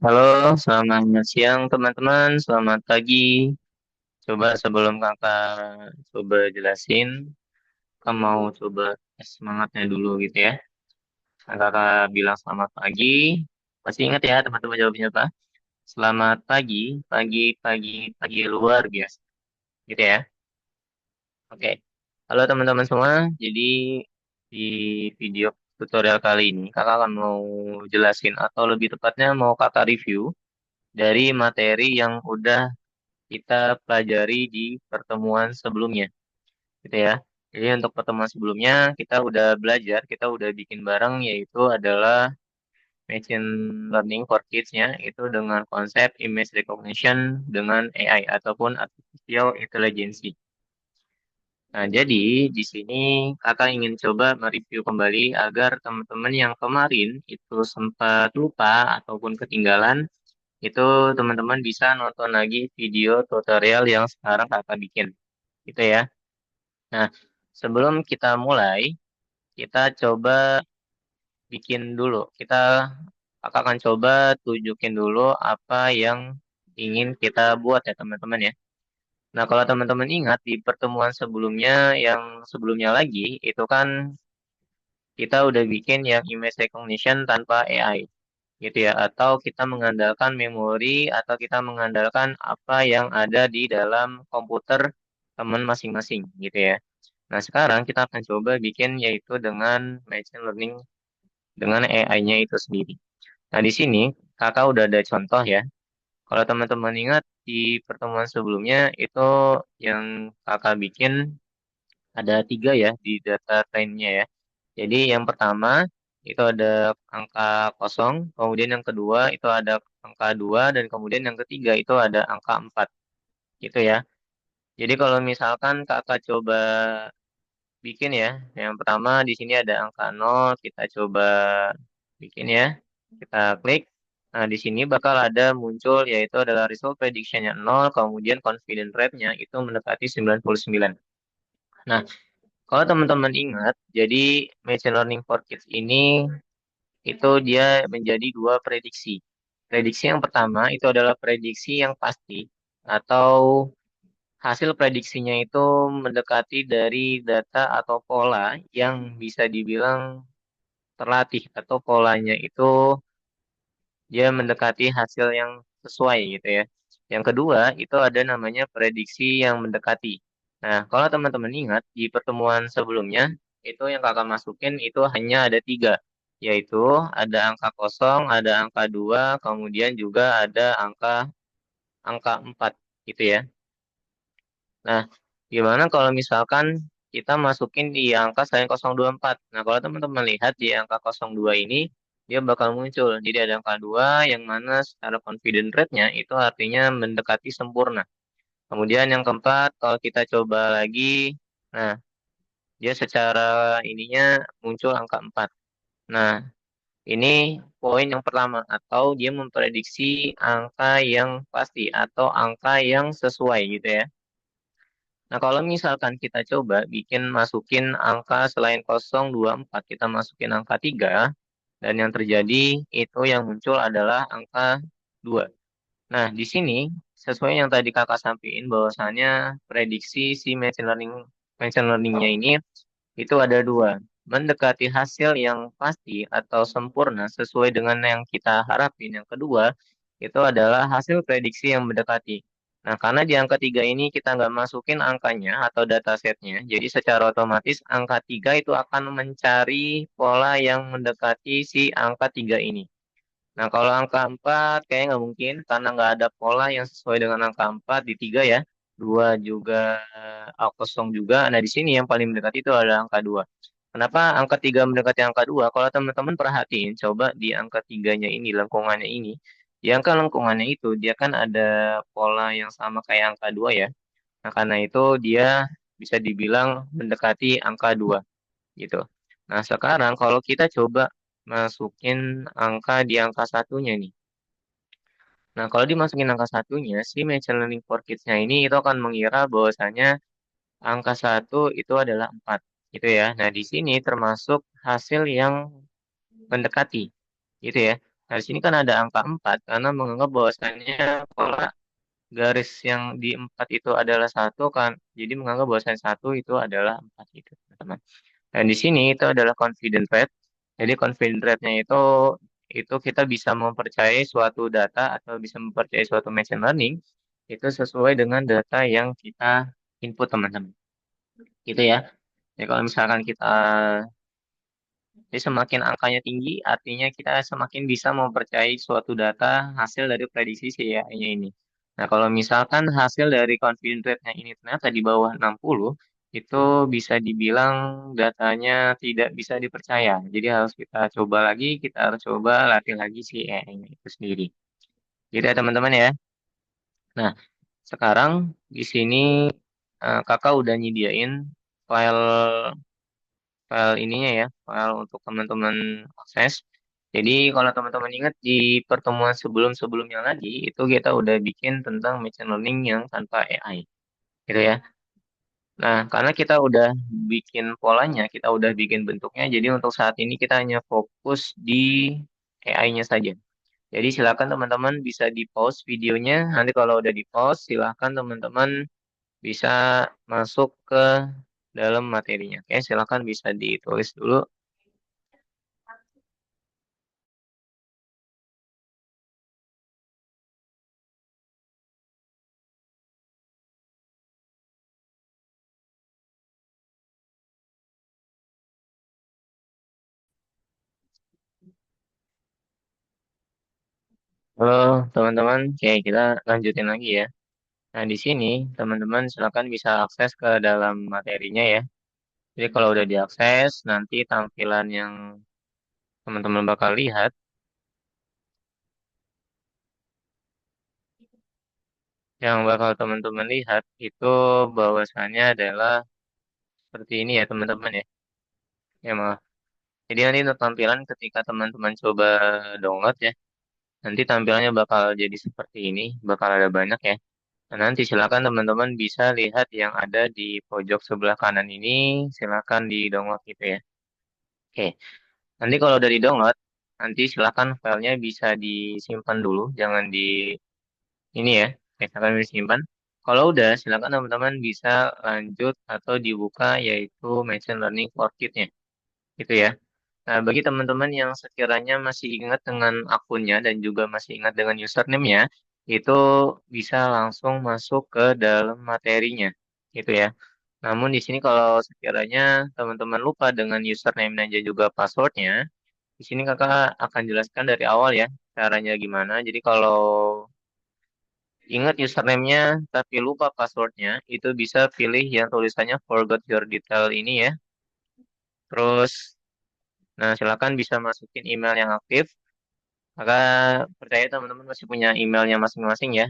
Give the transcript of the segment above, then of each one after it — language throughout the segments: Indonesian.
Halo, selamat siang teman-teman, selamat pagi. Coba sebelum kakak coba jelasin, kakak mau coba tes semangatnya dulu gitu ya. Nah, kakak bilang selamat pagi, pasti ingat ya teman-teman jawabnya apa? Selamat pagi, pagi, pagi, pagi luar biasa, gitu ya. Oke, halo teman-teman semua. Jadi di video tutorial kali ini kakak akan mau jelasin atau lebih tepatnya mau kakak review dari materi yang udah kita pelajari di pertemuan sebelumnya, gitu ya. Jadi untuk pertemuan sebelumnya kita udah belajar, kita udah bikin bareng yaitu adalah Machine Learning for Kids-nya itu dengan konsep image recognition dengan AI ataupun Artificial Intelligence. Nah, jadi di sini kakak ingin coba mereview kembali agar teman-teman yang kemarin itu sempat lupa ataupun ketinggalan, itu teman-teman bisa nonton lagi video tutorial yang sekarang kakak bikin. Gitu ya. Nah, sebelum kita mulai, kita coba bikin dulu. Kakak akan coba tunjukin dulu apa yang ingin kita buat ya teman-teman ya. Nah, kalau teman-teman ingat di pertemuan sebelumnya yang sebelumnya lagi, itu kan kita udah bikin yang image recognition tanpa AI gitu ya. Atau kita mengandalkan memori atau kita mengandalkan apa yang ada di dalam komputer teman masing-masing gitu ya. Nah, sekarang kita akan coba bikin yaitu dengan machine learning dengan AI-nya itu sendiri. Nah, di sini kakak udah ada contoh ya. Kalau teman-teman ingat di pertemuan sebelumnya itu yang kakak bikin ada tiga ya di data trainnya ya. Jadi yang pertama itu ada angka kosong, kemudian yang kedua itu ada angka 2, dan kemudian yang ketiga itu ada angka 4 gitu ya. Jadi kalau misalkan kakak coba bikin ya. Yang pertama di sini ada angka 0, kita coba bikin ya. Kita klik. Nah, di sini bakal ada muncul yaitu adalah result prediction-nya 0, kemudian confidence rate-nya itu mendekati 99. Nah, kalau teman-teman ingat, jadi machine learning for kids ini itu dia menjadi dua prediksi. Prediksi yang pertama itu adalah prediksi yang pasti atau hasil prediksinya itu mendekati dari data atau pola yang bisa dibilang terlatih atau polanya itu dia mendekati hasil yang sesuai gitu ya. Yang kedua itu ada namanya prediksi yang mendekati. Nah, kalau teman-teman ingat di pertemuan sebelumnya itu yang kakak masukin itu hanya ada tiga, yaitu ada angka kosong, ada angka 2, kemudian juga ada angka 4 gitu ya. Nah, gimana kalau misalkan kita masukin di angka selain 024? Nah, kalau teman-teman lihat di angka 02 ini, dia bakal muncul. Jadi ada angka 2 yang mana secara confident rate-nya itu artinya mendekati sempurna. Kemudian yang keempat, kalau kita coba lagi, nah, dia secara ininya muncul angka 4. Nah, ini poin yang pertama, atau dia memprediksi angka yang pasti, atau angka yang sesuai gitu ya. Nah, kalau misalkan kita coba bikin masukin angka selain 024, kita masukin angka 3, dan yang terjadi itu yang muncul adalah angka 2. Nah, di sini sesuai yang tadi kakak sampaikan bahwasannya prediksi si machine learningnya ini itu ada dua. Mendekati hasil yang pasti atau sempurna sesuai dengan yang kita harapin. Yang kedua, itu adalah hasil prediksi yang mendekati. Nah, karena di angka 3 ini kita nggak masukin angkanya atau datasetnya, jadi secara otomatis angka 3 itu akan mencari pola yang mendekati si angka 3 ini. Nah, kalau angka 4 kayaknya nggak mungkin karena nggak ada pola yang sesuai dengan angka 4 di 3 ya. 2 juga, kosong juga. Nah, di sini yang paling mendekati itu ada angka 2. Kenapa angka 3 mendekati angka 2? Kalau teman-teman perhatiin, coba di angka 3-nya ini, lengkungannya ini. Di angka lengkungannya itu, dia kan ada pola yang sama kayak angka 2 ya. Nah, karena itu dia bisa dibilang mendekati angka 2 gitu. Nah, sekarang kalau kita coba masukin angka di angka satunya nih. Nah, kalau dimasukin angka satunya, si machine learning for kids-nya ini itu akan mengira bahwasanya angka satu itu adalah 4, gitu ya. Nah, di sini termasuk hasil yang mendekati, gitu ya. Nah, di sini kan ada angka 4 karena menganggap bahwasannya pola garis yang di 4 itu adalah satu kan. Jadi menganggap bahwasannya satu itu adalah 4 itu, teman-teman. Dan di sini itu adalah confident rate. Jadi confident rate-nya itu kita bisa mempercayai suatu data atau bisa mempercayai suatu machine learning itu sesuai dengan data yang kita input, teman-teman. Gitu ya. Jadi kalau misalkan kita jadi semakin angkanya tinggi, artinya kita semakin bisa mempercayai suatu data hasil dari prediksi si AI-nya ini. Nah, kalau misalkan hasil dari confidence rate-nya ini ternyata di bawah 60, itu bisa dibilang datanya tidak bisa dipercaya. Jadi harus kita coba lagi, kita harus coba latih lagi si AI-nya itu sendiri. Gitu ya, teman-teman ya. Nah, sekarang di sini kakak udah nyediain file file ininya ya, file untuk teman-teman akses. Jadi kalau teman-teman ingat di pertemuan sebelum-sebelumnya lagi, itu kita udah bikin tentang machine learning yang tanpa AI, gitu ya. Nah, karena kita udah bikin polanya, kita udah bikin bentuknya, jadi untuk saat ini kita hanya fokus di AI-nya saja. Jadi silakan teman-teman bisa di-pause videonya, nanti kalau udah di-pause, silakan teman-teman bisa masuk ke dalam materinya. Oke, silakan bisa ditulis dulu. Halo teman-teman, oke kita lanjutin lagi ya. Nah di sini teman-teman silakan bisa akses ke dalam materinya ya. Jadi kalau udah diakses, nanti tampilan yang teman-teman bakal lihat, yang bakal teman-teman lihat itu bahwasannya adalah seperti ini ya teman-teman ya. Ya maaf. Jadi nanti untuk tampilan ketika teman-teman coba download ya, nanti tampilannya bakal jadi seperti ini, bakal ada banyak ya. Nah, nanti silakan teman-teman bisa lihat yang ada di pojok sebelah kanan ini, silakan di download gitu ya. Oke, nanti kalau udah di download, nanti silakan filenya bisa disimpan dulu, jangan di ini ya, silakan disimpan. Kalau udah, silakan teman-teman bisa lanjut atau dibuka yaitu Machine Learning for Kit-nya, gitu ya. Nah, bagi teman-teman yang sekiranya masih ingat dengan akunnya dan juga masih ingat dengan username-nya, itu bisa langsung masuk ke dalam materinya, gitu ya. Namun di sini kalau sekiranya teman-teman lupa dengan username dan juga passwordnya, di sini kakak akan jelaskan dari awal ya caranya gimana. Jadi kalau ingat username-nya tapi lupa passwordnya, itu bisa pilih yang tulisannya forgot your detail ini ya. Terus, nah silakan bisa masukin email yang aktif. Maka percaya teman-teman masih punya emailnya masing-masing ya.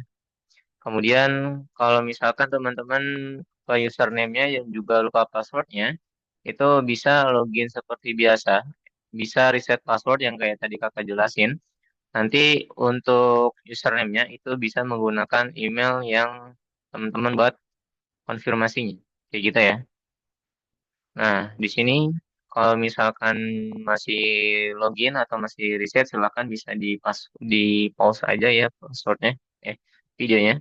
Kemudian kalau misalkan teman-teman lupa username-nya yang juga lupa passwordnya, itu bisa login seperti biasa. Bisa reset password yang kayak tadi kakak jelasin. Nanti untuk username-nya itu bisa menggunakan email yang teman-teman buat konfirmasinya. Kayak gitu ya. Nah, di sini kalau misalkan masih login atau masih reset, silakan bisa di pause aja ya passwordnya, videonya.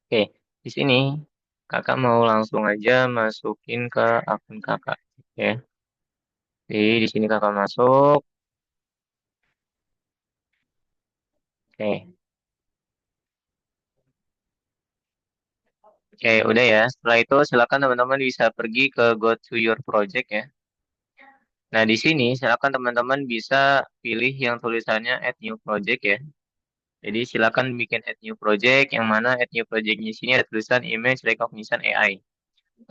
Oke, di sini kakak mau langsung aja masukin ke akun kakak, ya. Jadi di sini kakak masuk, oke, oke, udah ya. Setelah itu silakan teman-teman bisa pergi ke go to your project ya. Nah, di sini silakan teman-teman bisa pilih yang tulisannya add new project ya. Jadi silakan bikin add new project yang mana add new project di sini ada tulisan image recognition AI.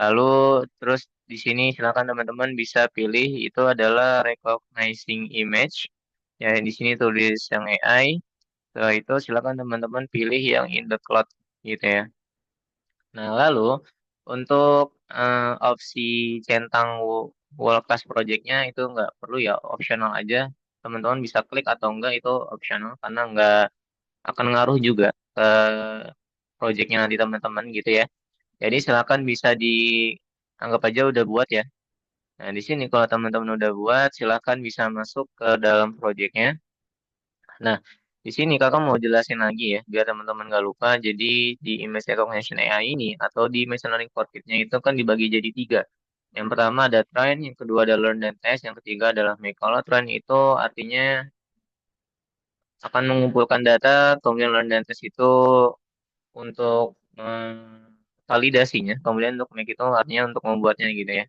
Lalu terus di sini silakan teman-teman bisa pilih itu adalah recognizing image. Ya di sini tulis yang AI. Setelah itu silakan teman-teman pilih yang in the cloud gitu ya. Nah, lalu untuk opsi centang world class project-nya itu nggak perlu ya, optional aja. Teman-teman bisa klik atau enggak itu optional karena nggak akan ngaruh juga ke projectnya nanti teman-teman gitu ya. Jadi silakan bisa dianggap aja udah buat ya. Nah di sini kalau teman-teman udah buat, silakan bisa masuk ke dalam projectnya. Nah, di sini kakak mau jelasin lagi ya, biar teman-teman nggak lupa. Jadi di image recognition AI ini atau di machine learning for Kids-nya itu kan dibagi jadi tiga. Yang pertama ada train, yang kedua ada learn dan test, yang ketiga adalah make. Kalau train itu artinya akan mengumpulkan data, kemudian learn dan test itu untuk validasinya, kemudian untuk make itu artinya untuk membuatnya gitu ya.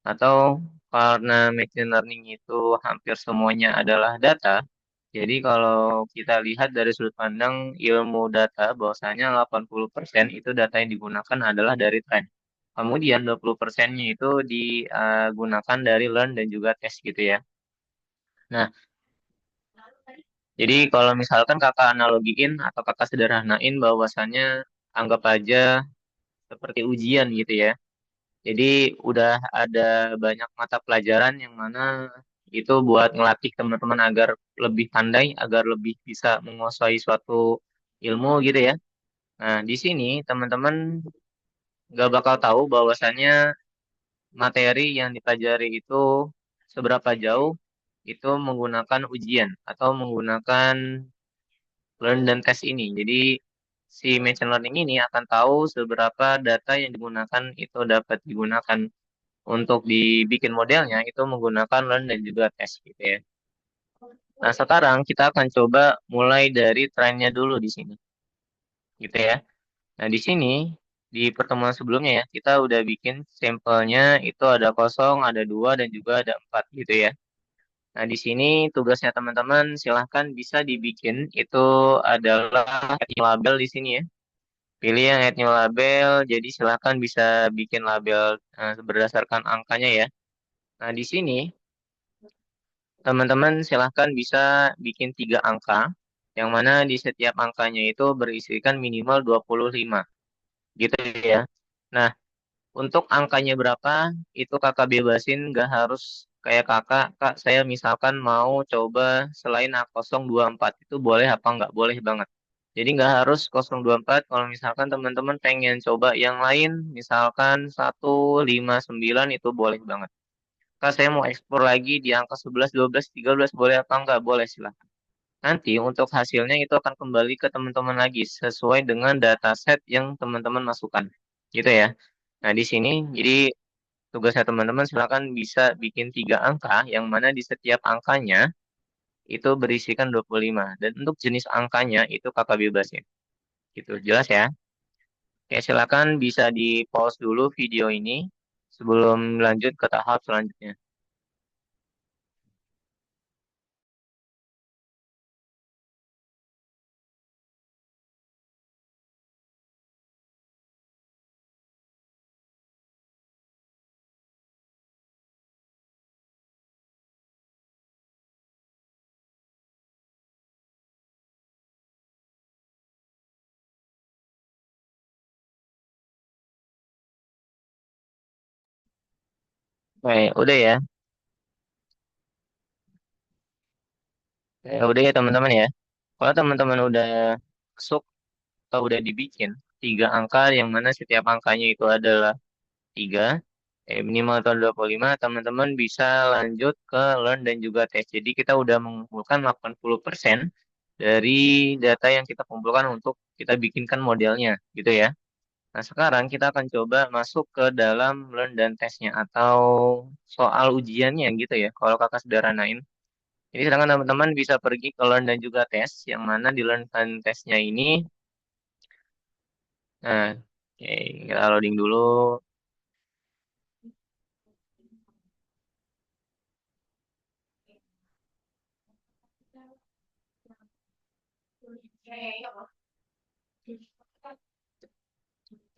Atau karena machine learning itu hampir semuanya adalah data, jadi kalau kita lihat dari sudut pandang ilmu data, bahwasanya 80% itu data yang digunakan adalah dari trend. Kemudian 20%-nya itu digunakan dari learn dan juga test gitu ya. Nah, jadi kalau misalkan kakak analogiin atau kakak sederhanain bahwasannya anggap aja seperti ujian gitu ya. Jadi udah ada banyak mata pelajaran yang mana itu buat ngelatih teman-teman agar lebih pandai, agar lebih bisa menguasai suatu ilmu gitu ya. Nah, di sini teman-teman nggak bakal tahu bahwasannya materi yang dipelajari itu seberapa jauh itu menggunakan ujian atau menggunakan learn dan test ini. Jadi si machine learning ini akan tahu seberapa data yang digunakan itu dapat digunakan untuk dibikin modelnya itu menggunakan learn dan juga test gitu ya. Nah, sekarang kita akan coba mulai dari trennya dulu di sini, gitu ya. Nah, di sini di pertemuan sebelumnya ya, kita udah bikin sampelnya itu ada kosong, ada dua, dan juga ada empat gitu ya. Nah, di sini tugasnya teman-teman silahkan bisa dibikin itu adalah add new label di sini ya. Pilih yang add new label, jadi silahkan bisa bikin label berdasarkan angkanya ya. Nah, di sini teman-teman silahkan bisa bikin tiga angka, yang mana di setiap angkanya itu berisikan minimal 25, gitu ya. Nah, untuk angkanya berapa, itu kakak bebasin, nggak harus kayak kakak, kak saya misalkan mau coba selain A024, itu boleh apa nggak? Boleh banget. Jadi nggak harus 024, kalau misalkan teman-teman pengen coba yang lain, misalkan 159 itu boleh banget. Kak, saya mau ekspor lagi di angka 11, 12, 13, boleh apa enggak? Boleh, silahkan. Nanti untuk hasilnya itu akan kembali ke teman-teman lagi sesuai dengan dataset yang teman-teman masukkan. Gitu ya. Nah, di sini jadi tugasnya teman-teman silakan bisa bikin tiga angka yang mana di setiap angkanya itu berisikan 25. Dan untuk jenis angkanya itu kakak bebasin. Gitu, jelas ya? Oke, silakan bisa di pause dulu video ini sebelum lanjut ke tahap selanjutnya. Oke, udah ya. Ya, udah ya teman-teman ya. Kalau teman-teman udah masuk atau udah dibikin tiga angka yang mana setiap angkanya itu adalah tiga, minimal atau 25, teman-teman bisa lanjut ke learn dan juga test. Jadi kita udah mengumpulkan 80% dari data yang kita kumpulkan untuk kita bikinkan modelnya, gitu ya. Nah, sekarang kita akan coba masuk ke dalam learn dan testnya atau soal ujiannya gitu ya. Kalau kakak sederhanain. Jadi sedangkan teman-teman bisa pergi ke learn dan juga tes, yang mana di learn dan tesnya ini, nah, oke, kita loading dulu.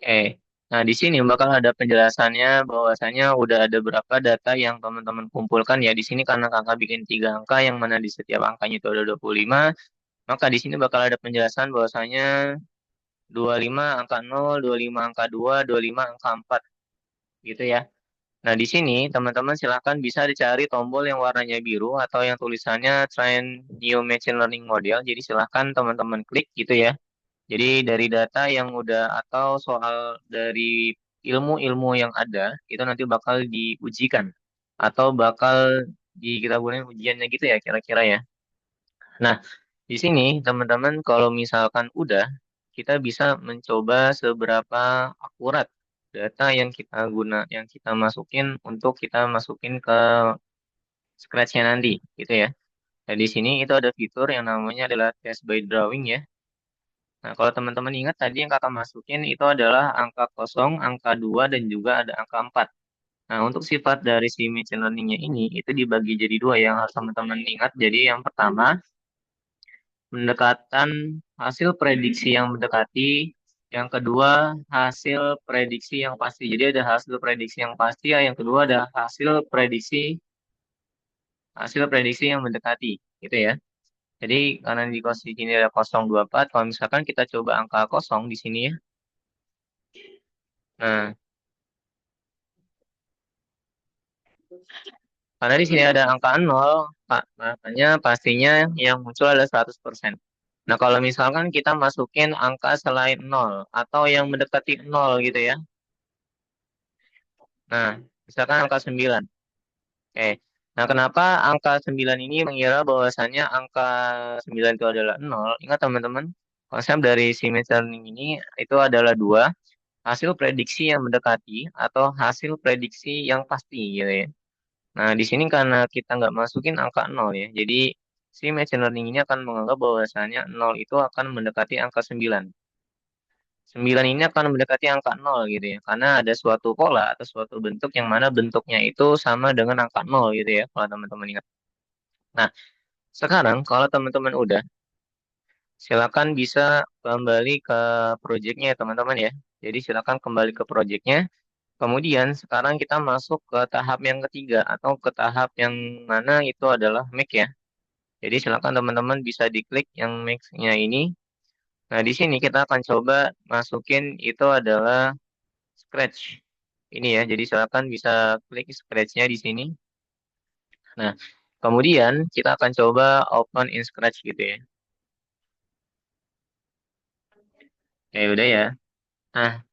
Oke, nah di sini bakal ada penjelasannya bahwasanya udah ada berapa data yang teman-teman kumpulkan ya. Di sini karena kakak bikin tiga angka, yang mana di setiap angkanya itu ada 25, maka di sini bakal ada penjelasan bahwasanya 25 angka 0, 25 angka 2, 25 angka 4, gitu ya. Nah, di sini teman-teman silahkan bisa dicari tombol yang warnanya biru atau yang tulisannya Train New Machine Learning Model. Jadi silahkan teman-teman klik gitu ya. Jadi dari data yang udah atau soal dari ilmu-ilmu yang ada, itu nanti bakal diujikan atau bakal kita gunakan ujiannya gitu ya kira-kira ya. Nah, di Di sini, teman-teman, kalau misalkan udah, kita bisa mencoba seberapa akurat data yang kita masukin untuk kita masukin ke Scratch-nya nanti, gitu ya. Nah, di sini itu ada fitur yang namanya adalah test by drawing ya. Nah, kalau teman-teman ingat tadi yang kakak masukin itu adalah angka kosong, angka 2 dan juga ada angka 4. Nah, untuk sifat dari si machine learning-nya ini, itu dibagi jadi dua yang harus teman-teman ingat. Jadi yang pertama, pendekatan hasil prediksi yang mendekati. Yang kedua, hasil prediksi yang pasti. Jadi ada hasil prediksi yang pasti, ya. Yang kedua ada hasil prediksi yang mendekati, gitu ya. Jadi karena di posisi ini ada 024, kalau misalkan kita coba angka kosong di sini ya. Nah, karena di sini ada angka 0, Pak, makanya pastinya yang muncul adalah 100%. Nah, kalau misalkan kita masukin angka selain 0 atau yang mendekati 0 gitu ya. Nah, misalkan angka 9. Oke. Nah, kenapa angka 9 ini mengira bahwasannya angka 9 itu adalah 0? Ingat teman-teman, konsep dari si machine learning ini itu adalah dua, hasil prediksi yang mendekati atau hasil prediksi yang pasti gitu ya. Nah, di sini karena kita nggak masukin angka 0 ya, jadi si machine learning ini akan menganggap bahwasannya 0 itu akan mendekati angka 9. 9 ini akan mendekati angka 0 gitu ya, karena ada suatu pola atau suatu bentuk yang mana bentuknya itu sama dengan angka 0 gitu ya, kalau teman-teman ingat. Nah, sekarang kalau teman-teman udah, silakan bisa kembali ke projectnya ya teman-teman ya. Jadi silakan kembali ke projectnya. Kemudian sekarang kita masuk ke tahap yang ketiga atau ke tahap yang mana itu adalah make ya. Jadi silakan teman-teman bisa diklik yang make-nya ini. Nah, di sini kita akan coba masukin itu adalah Scratch. Ini ya, jadi silakan bisa klik Scratch-nya di sini. Nah, kemudian kita akan coba open in Scratch gitu ya. Ya udah ya. Nah,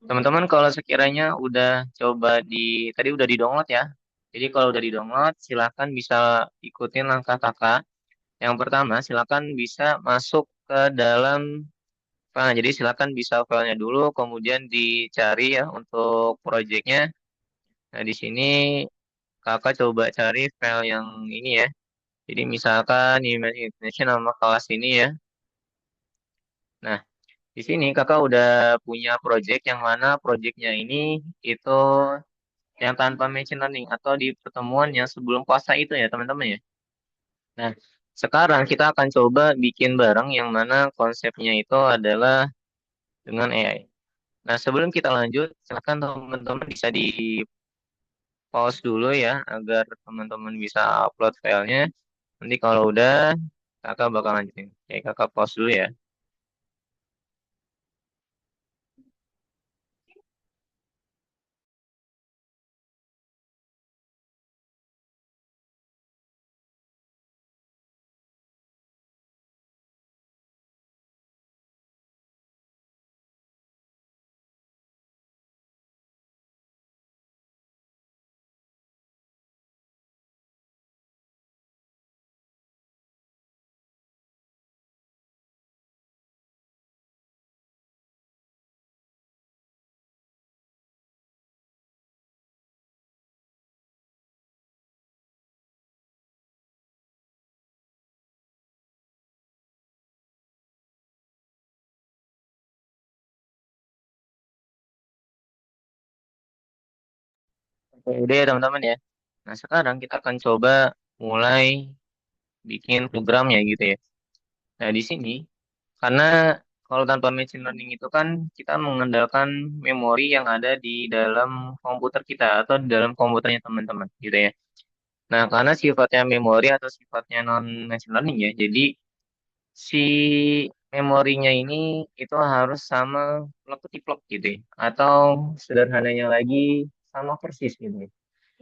teman-teman kalau sekiranya udah coba tadi udah di-download ya. Jadi kalau udah di-download, silakan bisa ikutin langkah kakak. Yang pertama, silakan bisa masuk ke dalam file. Jadi silakan bisa filenya dulu, kemudian dicari ya untuk projectnya. Nah, di sini kakak coba cari file yang ini ya. Jadi misalkan email Indonesia nama kelas ini ya. Nah, di sini kakak udah punya project yang mana projectnya ini itu yang tanpa machine learning atau di pertemuan yang sebelum puasa itu ya teman-teman ya. Nah, sekarang kita akan coba bikin bareng yang mana konsepnya itu adalah dengan AI. Nah, sebelum kita lanjut, silakan teman-teman bisa di pause dulu ya agar teman-teman bisa upload filenya. Nanti kalau udah kakak bakal lanjutin. Oke, kakak pause dulu ya. Oke, udah ya teman-teman ya. Nah, sekarang kita akan coba mulai bikin programnya gitu ya. Nah, di sini karena kalau tanpa machine learning itu kan kita mengandalkan memori yang ada di dalam komputer kita atau di dalam komputernya teman-teman gitu ya. Nah, karena sifatnya memori atau sifatnya non machine learning ya, jadi si memorinya ini itu harus sama plek ketiplek gitu ya. Atau sederhananya lagi sama persis gitu ya.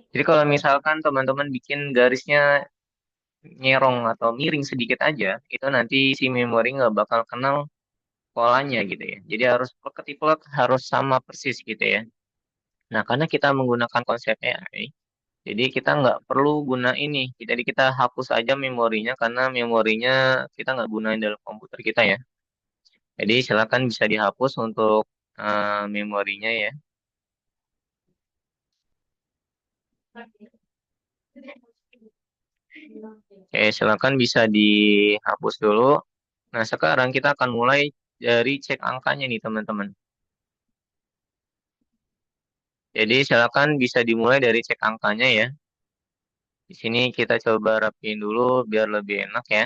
Jadi kalau misalkan teman-teman bikin garisnya nyerong atau miring sedikit aja, itu nanti si memori nggak bakal kenal polanya gitu ya. Jadi harus plek ketiplek harus sama persis gitu ya. Nah, karena kita menggunakan konsep AI, Jadi kita nggak perlu guna ini. Jadi kita hapus aja memorinya karena memorinya kita nggak gunain dalam komputer kita ya. Jadi silakan bisa dihapus untuk memorinya ya. Oke, silakan bisa dihapus dulu. Nah, sekarang kita akan mulai dari cek angkanya nih teman-teman. Jadi silakan bisa dimulai dari cek angkanya ya. Di sini kita coba rapiin dulu biar lebih enak ya.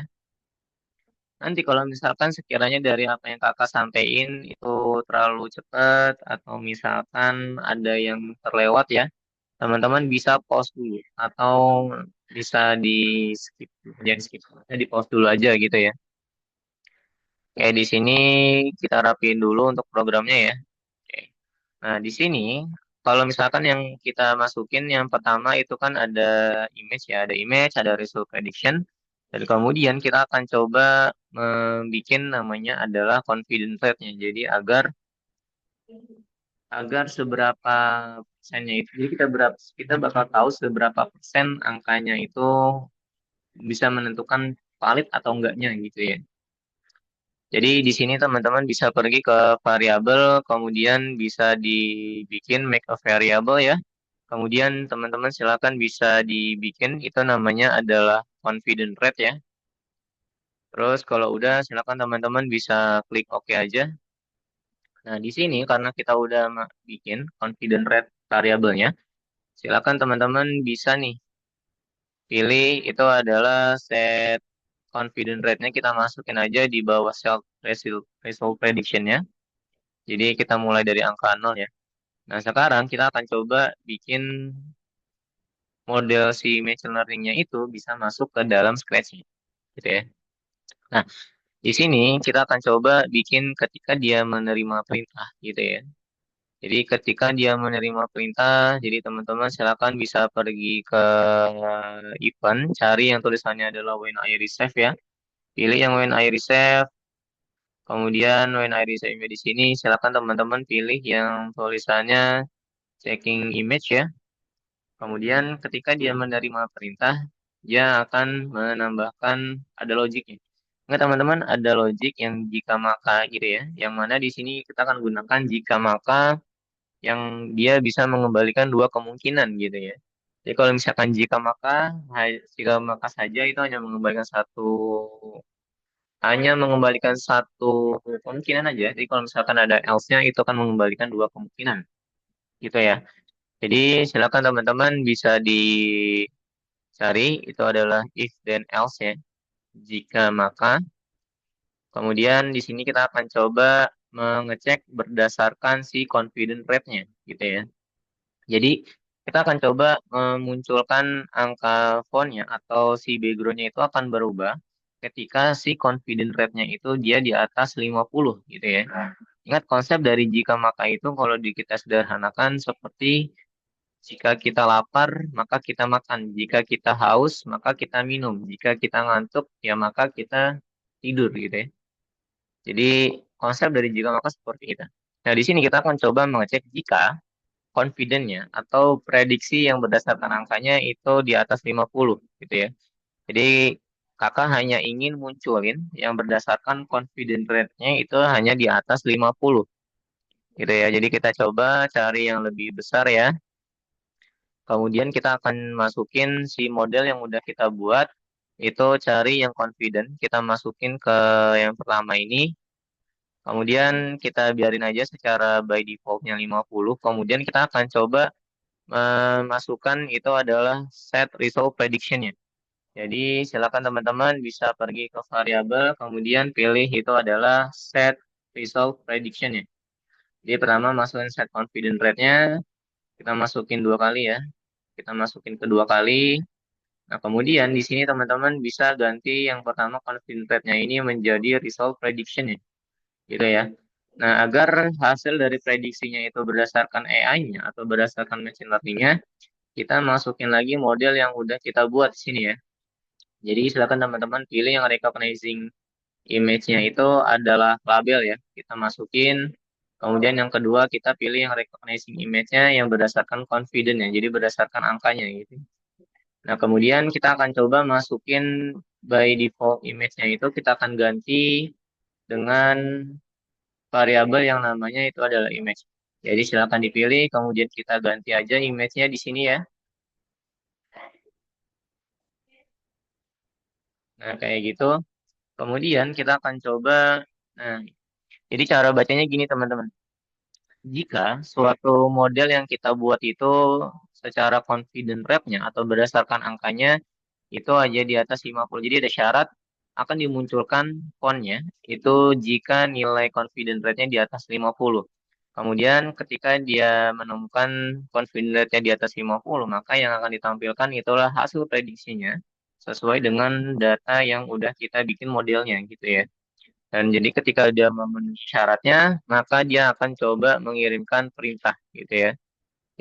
Nanti kalau misalkan sekiranya dari apa yang kakak sampaikan itu terlalu cepat atau misalkan ada yang terlewat ya, teman-teman bisa pause dulu atau bisa di skip, jangan skip, di pause dulu aja gitu ya. Kayak di sini kita rapiin dulu untuk programnya ya. Oke. Nah, di sini kalau misalkan yang kita masukin yang pertama itu kan ada image ya, ada image, ada result prediction, dan kemudian kita akan coba membuat namanya adalah confidence rate-nya. Jadi agar agar seberapa persennya itu, jadi kita bakal tahu seberapa persen angkanya itu bisa menentukan valid atau enggaknya gitu ya. Jadi di sini teman-teman bisa pergi ke variabel, kemudian bisa dibikin make a variable ya. Kemudian teman-teman silakan bisa dibikin itu namanya adalah confident rate ya. Terus kalau udah silakan teman-teman bisa klik OK aja. Nah, di sini karena kita udah bikin confident rate variabelnya, silakan teman-teman bisa nih pilih itu adalah set confident rate-nya kita masukin aja di bawah self result prediction-nya. Jadi kita mulai dari angka 0 ya. Nah, sekarang kita akan coba bikin model si machine learning-nya itu bisa masuk ke dalam Scratch gitu ya. Nah, di sini kita akan coba bikin ketika dia menerima perintah gitu ya. Jadi ketika dia menerima perintah, jadi teman-teman silakan bisa pergi ke event, cari yang tulisannya adalah when I receive ya. Pilih yang when I receive, kemudian when I receive di sini silakan teman-teman pilih yang tulisannya checking image ya. Kemudian ketika dia menerima perintah, dia akan menambahkan ada logiknya. Enggak teman-teman, ada logik yang jika maka gitu ya. Yang mana di sini kita akan gunakan jika maka yang dia bisa mengembalikan dua kemungkinan gitu ya. Jadi kalau misalkan jika maka saja itu hanya mengembalikan satu kemungkinan aja. Jadi kalau misalkan ada else-nya itu akan mengembalikan dua kemungkinan gitu ya. Jadi silakan teman-teman bisa dicari itu adalah if then else ya. Jika maka, kemudian di sini kita akan coba mengecek berdasarkan si confident rate-nya gitu ya. Jadi kita akan coba memunculkan angka fontnya atau si background-nya itu akan berubah ketika si confident rate-nya itu dia di atas 50 gitu ya. Ingat konsep dari jika maka itu kalau kita sederhanakan seperti jika kita lapar, maka kita makan. Jika kita haus, maka kita minum. Jika kita ngantuk, ya maka kita tidur gitu ya. Jadi konsep dari jika maka seperti itu. Nah, di sini kita akan coba mengecek jika confident-nya atau prediksi yang berdasarkan angkanya itu di atas 50 gitu ya. Jadi kakak hanya ingin munculin yang berdasarkan confident rate-nya itu hanya di atas 50 gitu ya. Jadi kita coba cari yang lebih besar ya. Kemudian kita akan masukin si model yang udah kita buat, itu cari yang confident, kita masukin ke yang pertama ini, kemudian kita biarin aja secara by default-nya 50, kemudian kita akan coba memasukkan itu adalah set result prediction-nya. Jadi silakan teman-teman bisa pergi ke variabel, kemudian pilih itu adalah set result prediction-nya. Jadi pertama masukin set confident rate-nya, kita masukin dua kali ya. Kita masukin kedua kali. Nah, kemudian di sini teman-teman bisa ganti yang pertama confidence rate-nya ini menjadi result prediction ya, gitu ya. Nah, agar hasil dari prediksinya itu berdasarkan AI-nya atau berdasarkan machine learning-nya, kita masukin lagi model yang udah kita buat di sini ya. Jadi silakan teman-teman pilih yang recognizing image-nya itu adalah label ya. Kita masukin, Kemudian yang kedua kita pilih yang recognizing image-nya yang berdasarkan confident ya, jadi berdasarkan angkanya gitu. Nah, kemudian kita akan coba masukin by default image-nya itu kita akan ganti dengan variabel yang namanya itu adalah image. Jadi silakan dipilih, kemudian kita ganti aja image-nya di sini ya. Nah, kayak gitu. Kemudian kita akan coba, nah, jadi cara bacanya gini teman-teman. Jika suatu model yang kita buat itu secara confident rate-nya atau berdasarkan angkanya itu aja di atas 50. Jadi ada syarat akan dimunculkan font-nya itu jika nilai confident rate-nya di atas 50. Kemudian ketika dia menemukan confident rate-nya di atas 50, maka yang akan ditampilkan itulah hasil prediksinya sesuai dengan data yang udah kita bikin modelnya gitu ya. Dan jadi ketika dia memenuhi syaratnya, maka dia akan coba mengirimkan perintah gitu ya.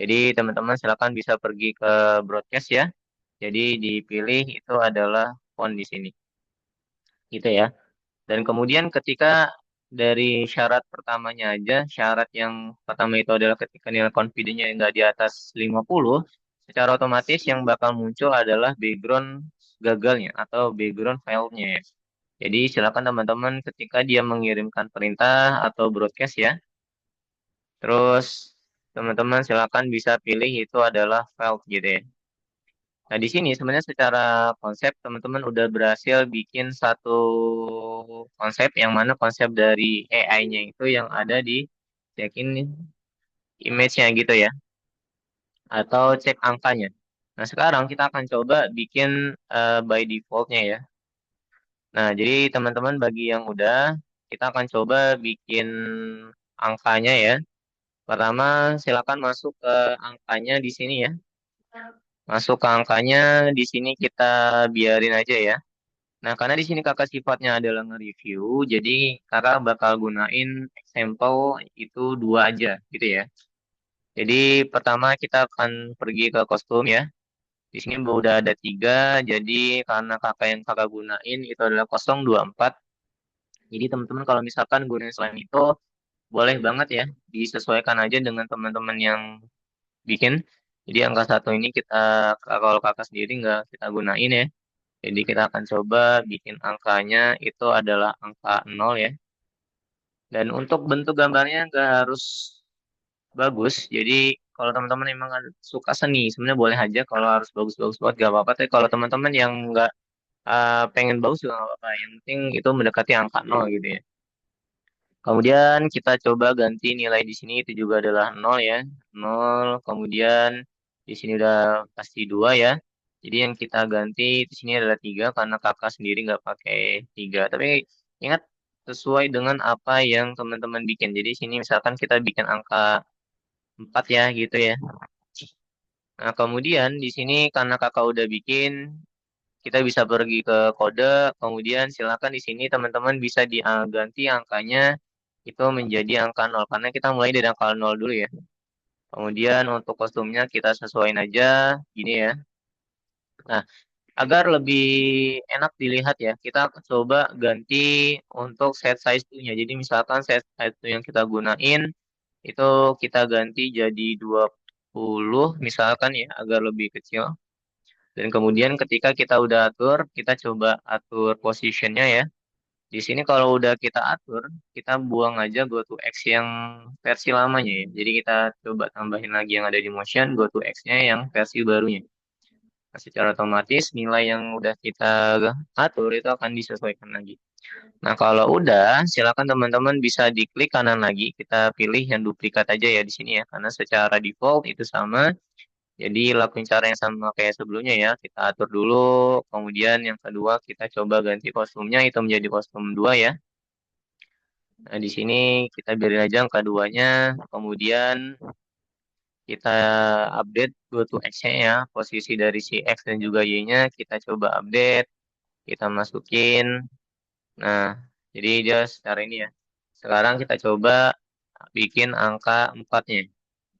Jadi teman-teman silakan bisa pergi ke broadcast ya. Jadi dipilih itu adalah font di sini. Gitu ya. Dan kemudian ketika dari syarat pertamanya aja, syarat yang pertama itu adalah ketika nilai confidence-nya nggak di atas 50, secara otomatis yang bakal muncul adalah background gagalnya atau background file-nya ya. Jadi silakan teman-teman ketika dia mengirimkan perintah atau broadcast ya, terus teman-teman silakan bisa pilih itu adalah file gitu ya. Nah, di sini sebenarnya secara konsep teman-teman udah berhasil bikin satu konsep yang mana konsep dari AI-nya itu yang ada di check-in image-nya gitu ya, atau cek angkanya. Nah, sekarang kita akan coba bikin by default-nya ya. Nah, jadi teman-teman bagi yang udah, kita akan coba bikin angkanya ya. Pertama, silakan masuk ke angkanya di sini ya. Masuk ke angkanya di sini kita biarin aja ya. Nah, karena di sini kakak sifatnya adalah nge-review, jadi kakak bakal gunain sampel itu dua aja, gitu ya. Jadi pertama kita akan pergi ke kostum ya. Di sini udah ada tiga, jadi karena kakak yang kakak gunain itu adalah 024. Jadi teman-teman kalau misalkan gunain selain itu, boleh banget ya, disesuaikan aja dengan teman-teman yang bikin. Jadi angka satu ini kita, kalau kakak sendiri nggak kita gunain ya. Jadi kita akan coba bikin angkanya itu adalah angka 0 ya. Dan untuk bentuk gambarnya nggak harus bagus. Jadi kalau teman-teman emang suka seni, sebenarnya boleh aja. Kalau harus bagus-bagus banget gak apa-apa. Tapi kalau teman-teman yang nggak pengen bagus juga nggak apa-apa. Yang penting itu mendekati angka 0 gitu ya. Kemudian kita coba ganti nilai di sini itu juga adalah 0 ya. 0. Kemudian di sini udah pasti 2 ya. Jadi yang kita ganti di sini adalah 3 karena kakak sendiri nggak pakai 3. Tapi ingat sesuai dengan apa yang teman-teman bikin. Jadi sini misalkan kita bikin angka 4 ya gitu ya. Nah, kemudian di sini karena kakak udah bikin, kita bisa pergi ke kode, kemudian silakan di sini teman-teman bisa diganti angkanya itu menjadi angka 0 karena kita mulai dari angka 0 dulu ya. Kemudian untuk kostumnya kita sesuaiin aja gini ya. Nah, agar lebih enak dilihat ya, kita coba ganti untuk set size-nya. Jadi misalkan set size yang kita gunain itu kita ganti jadi 20 misalkan ya, agar lebih kecil. Dan kemudian ketika kita udah atur, kita coba atur positionnya ya. Di sini kalau udah kita atur, kita buang aja go to X yang versi lamanya ya. Jadi kita coba tambahin lagi yang ada di motion, go to X-nya yang versi barunya. Nah, secara otomatis nilai yang udah kita atur itu akan disesuaikan lagi. Nah, kalau udah, silakan teman-teman bisa diklik kanan lagi. Kita pilih yang duplikat aja ya di sini ya. Karena secara default itu sama. Jadi lakuin cara yang sama kayak sebelumnya ya. Kita atur dulu, kemudian yang kedua kita coba ganti kostumnya itu menjadi kostum 2 ya. Nah, di sini kita biarin aja angka duanya, kemudian kita update go to X-nya ya, posisi dari si X dan juga Y-nya kita coba update, kita masukin. Nah, jadi dia secara ini ya. Sekarang kita coba bikin angka 4-nya.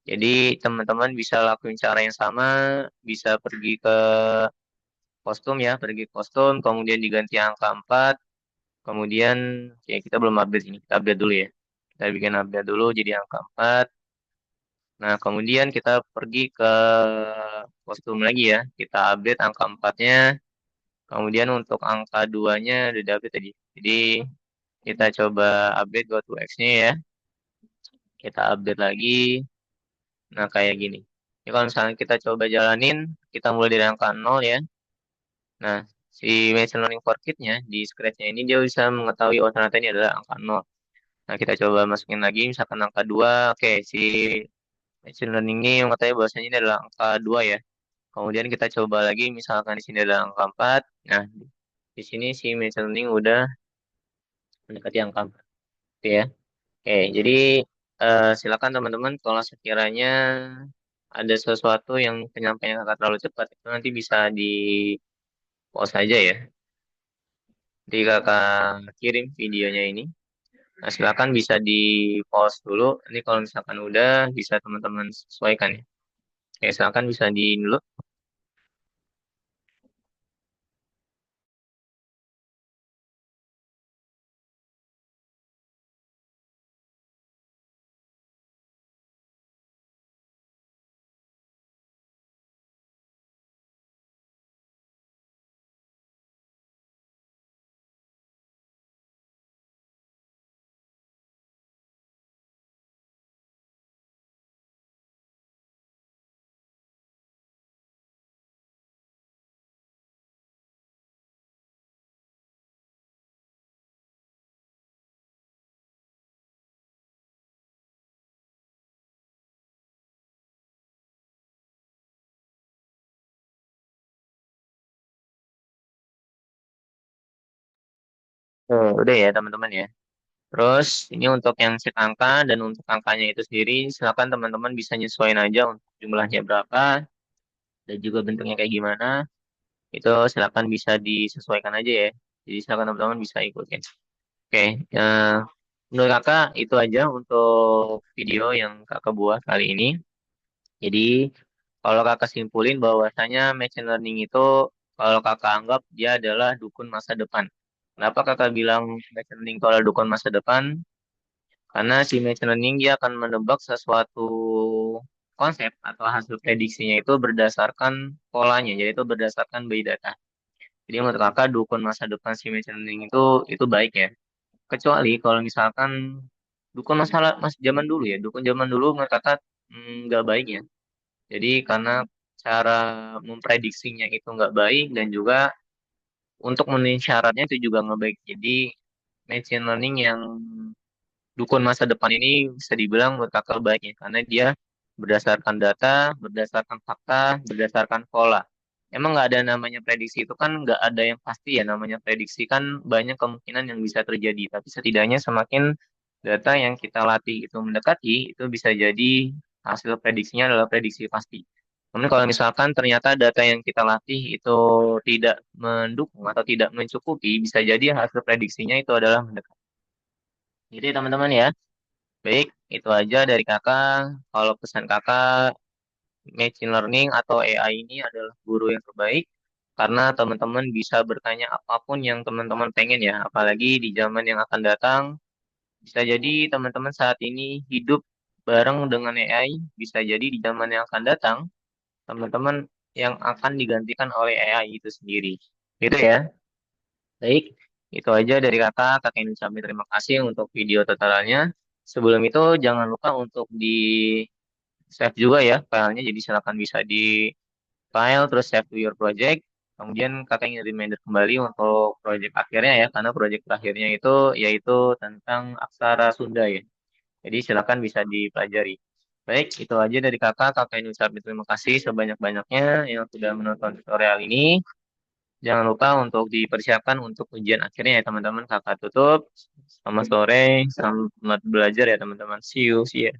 Jadi teman-teman bisa lakuin cara yang sama, bisa pergi ke kostum ya, pergi ke kostum, kemudian diganti angka 4, kemudian ya kita belum update ini, kita update dulu ya. Kita Kita bikin update dulu jadi angka 4. Nah, kemudian kita pergi ke kostum lagi ya. Kita update angka 4-nya. Kemudian untuk angka 2-nya udah update tadi. Jadi kita coba update go to X-nya ya. Kita update lagi. Nah, kayak gini. Ini kalau misalnya kita coba jalanin, kita mulai dari angka 0 ya. Nah, si machine learning for kit-nya di Scratch-nya ini dia bisa mengetahui oh ternyata ini adalah angka 0. Nah, kita coba masukin lagi misalkan angka 2. Oke, si machine learning ini mengetahui bahwasanya ini adalah angka 2 ya. Kemudian kita coba lagi misalkan di sini adalah angka 4. Nah, di sini si machine learning udah mendekati angka 4 gitu ya. Oke, jadi silakan teman-teman kalau sekiranya ada sesuatu yang penyampaian kakak terlalu cepat, itu nanti bisa di pause aja ya. Jadi kakak kirim videonya ini. Nah, silakan bisa di pause dulu. Ini kalau misalkan udah bisa teman-teman sesuaikan ya. Oke, silakan bisa di dulu. Udah ya teman-teman ya. Terus ini untuk yang set angka dan untuk angkanya itu sendiri, silakan teman-teman bisa nyesuaiin aja untuk jumlahnya berapa dan juga bentuknya kayak gimana. Itu silakan bisa disesuaikan aja ya. Jadi silakan teman-teman bisa ikutin. Oke, menurut kakak itu aja untuk video yang kakak buat kali ini. Jadi kalau kakak simpulin bahwasanya machine learning itu kalau kakak anggap dia adalah dukun masa depan. Kenapa kakak bilang machine learning itu adalah dukun masa depan? Karena si machine learning dia akan menebak sesuatu konsep atau hasil prediksinya itu berdasarkan polanya, yaitu berdasarkan by data. Jadi menurut kakak dukun masa depan si machine learning itu baik ya. Kecuali kalau misalkan dukun mas zaman dulu ya, dukun zaman dulu menurut kakak nggak baik ya. Jadi karena cara memprediksinya itu nggak baik dan juga untuk memenuhi syaratnya itu juga nggak baik. Jadi machine learning yang dukun masa depan ini bisa dibilang menurut kakak baik ya, karena dia berdasarkan data, berdasarkan fakta, berdasarkan pola. Emang nggak ada namanya prediksi itu kan nggak ada yang pasti ya namanya prediksi kan banyak kemungkinan yang bisa terjadi. Tapi setidaknya semakin data yang kita latih itu mendekati itu bisa jadi hasil prediksinya adalah prediksi pasti. Namun kalau misalkan ternyata data yang kita latih itu tidak mendukung atau tidak mencukupi, bisa jadi hasil prediksinya itu adalah mendekati. Jadi teman-teman ya. Baik, itu aja dari kakak. Kalau pesan kakak, machine learning atau AI ini adalah guru yang terbaik karena teman-teman bisa bertanya apapun yang teman-teman pengen ya. Apalagi di zaman yang akan datang, bisa jadi teman-teman saat ini hidup bareng dengan AI, bisa jadi di zaman yang akan datang, teman-teman yang akan digantikan oleh AI itu sendiri. Gitu ya. Baik, itu aja dari kakak. Kakak ingin ucapin terima kasih untuk video tutorialnya. Sebelum itu, jangan lupa untuk di save juga ya filenya. Jadi silakan bisa di file terus save to your project. Kemudian kakak ingin reminder kembali untuk project akhirnya ya, karena project terakhirnya itu yaitu tentang aksara Sunda ya. Jadi silakan bisa dipelajari. Baik, itu aja dari kakak. Kakak ingin ucapin terima kasih sebanyak-banyaknya yang sudah menonton tutorial ini. Jangan lupa untuk dipersiapkan untuk ujian akhirnya ya teman-teman. Kakak tutup. Selamat sore, selamat belajar ya teman-teman. See you, see you.